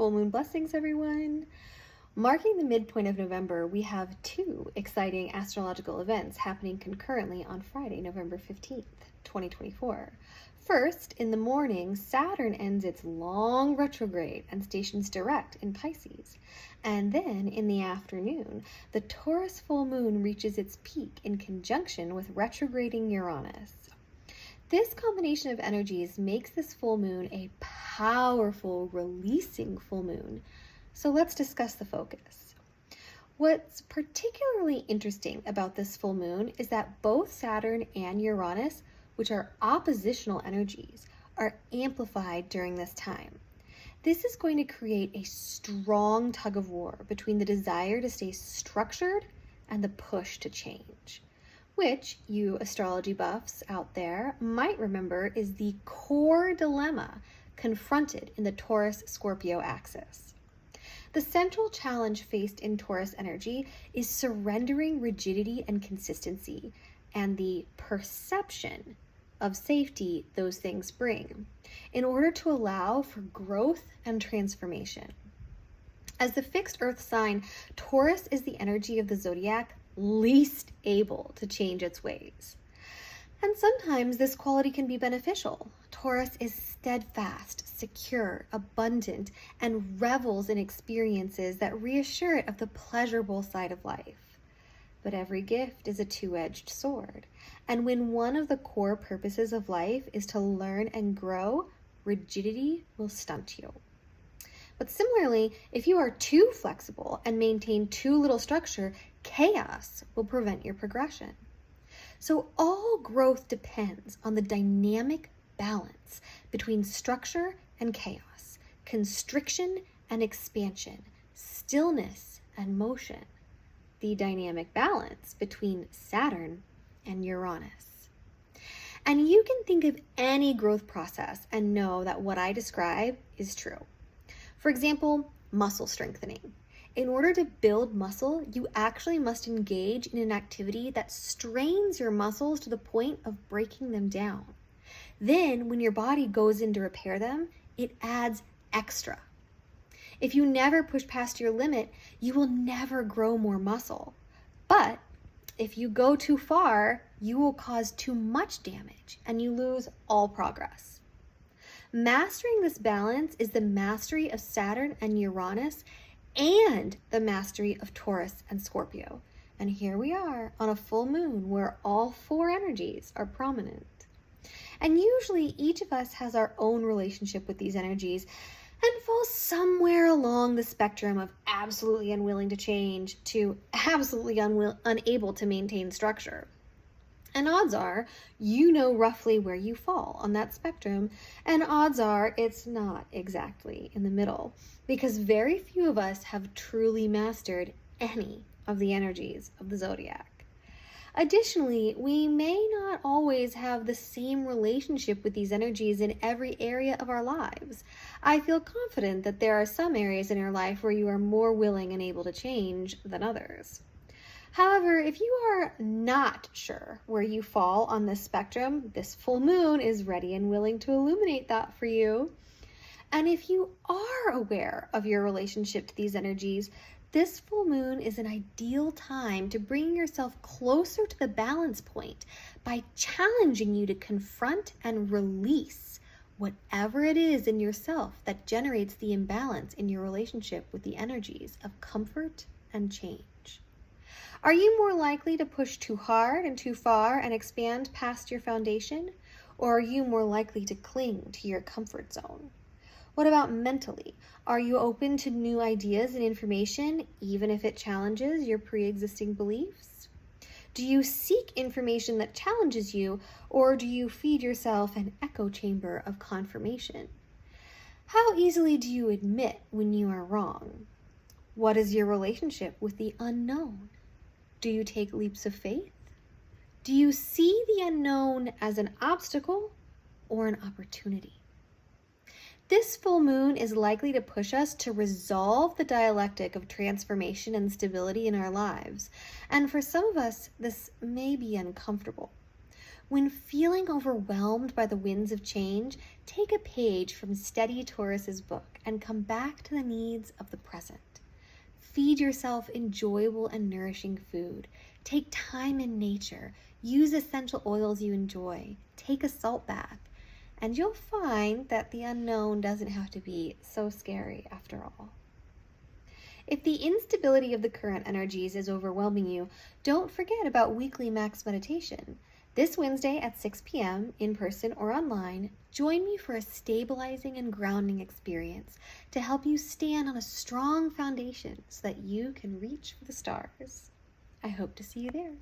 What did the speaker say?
Full Moon blessings, everyone. Marking the midpoint of November, we have two exciting astrological events happening concurrently on Friday, November 15th, 2024. First, in the morning, Saturn ends its long retrograde and stations direct in Pisces. And then, in the afternoon, the Taurus Full Moon reaches its peak in conjunction with retrograding Uranus. This combination of energies makes this full moon a powerful, releasing full moon. So let's discuss the focus. What's particularly interesting about this full moon is that both Saturn and Uranus, which are oppositional energies, are amplified during this time. This is going to create a strong tug of war between the desire to stay structured and the push to change, which you astrology buffs out there might remember is the core dilemma confronted in the Taurus-Scorpio axis. The central challenge faced in Taurus energy is surrendering rigidity and consistency and the perception of safety those things bring in order to allow for growth and transformation. As the fixed earth sign, Taurus is the energy of the zodiac least able to change its ways. And sometimes this quality can be beneficial. Taurus is steadfast, secure, abundant, and revels in experiences that reassure it of the pleasurable side of life. But every gift is a two-edged sword, and when one of the core purposes of life is to learn and grow, rigidity will stunt you. But similarly, if you are too flexible and maintain too little structure, chaos will prevent your progression. So all growth depends on the dynamic balance between structure and chaos, constriction and expansion, stillness and motion, the dynamic balance between Saturn and Uranus. And you can think of any growth process and know that what I describe is true. For example, muscle strengthening. In order to build muscle, you actually must engage in an activity that strains your muscles to the point of breaking them down. Then, when your body goes in to repair them, it adds extra. If you never push past your limit, you will never grow more muscle. But if you go too far, you will cause too much damage and you lose all progress. Mastering this balance is the mastery of Saturn and Uranus and the mastery of Taurus and Scorpio. And here we are on a full moon where all four energies are prominent. And usually each of us has our own relationship with these energies and falls somewhere along the spectrum of absolutely unwilling to change to absolutely unable to maintain structure. And odds are you know roughly where you fall on that spectrum, and odds are it's not exactly in the middle, because very few of us have truly mastered any of the energies of the zodiac. Additionally, we may not always have the same relationship with these energies in every area of our lives. I feel confident that there are some areas in your life where you are more willing and able to change than others. However, if you are not sure where you fall on this spectrum, this full moon is ready and willing to illuminate that for you. And if you are aware of your relationship to these energies, this full moon is an ideal time to bring yourself closer to the balance point by challenging you to confront and release whatever it is in yourself that generates the imbalance in your relationship with the energies of comfort and change. Are you more likely to push too hard and too far and expand past your foundation? Or are you more likely to cling to your comfort zone? What about mentally? Are you open to new ideas and information, even if it challenges your pre-existing beliefs? Do you seek information that challenges you, or do you feed yourself an echo chamber of confirmation? How easily do you admit when you are wrong? What is your relationship with the unknown? Do you take leaps of faith? Do you see the unknown as an obstacle or an opportunity? This full moon is likely to push us to resolve the dialectic of transformation and stability in our lives. And for some of us, this may be uncomfortable. When feeling overwhelmed by the winds of change, take a page from Steady Taurus's book and come back to the needs of the present. Feed yourself enjoyable and nourishing food. Take time in nature. Use essential oils you enjoy. Take a salt bath. And you'll find that the unknown doesn't have to be so scary after all. If the instability of the current energies is overwhelming you, don't forget about weekly max meditation. This Wednesday at 6 p.m. in person or online, join me for a stabilizing and grounding experience to help you stand on a strong foundation so that you can reach for the stars. I hope to see you there.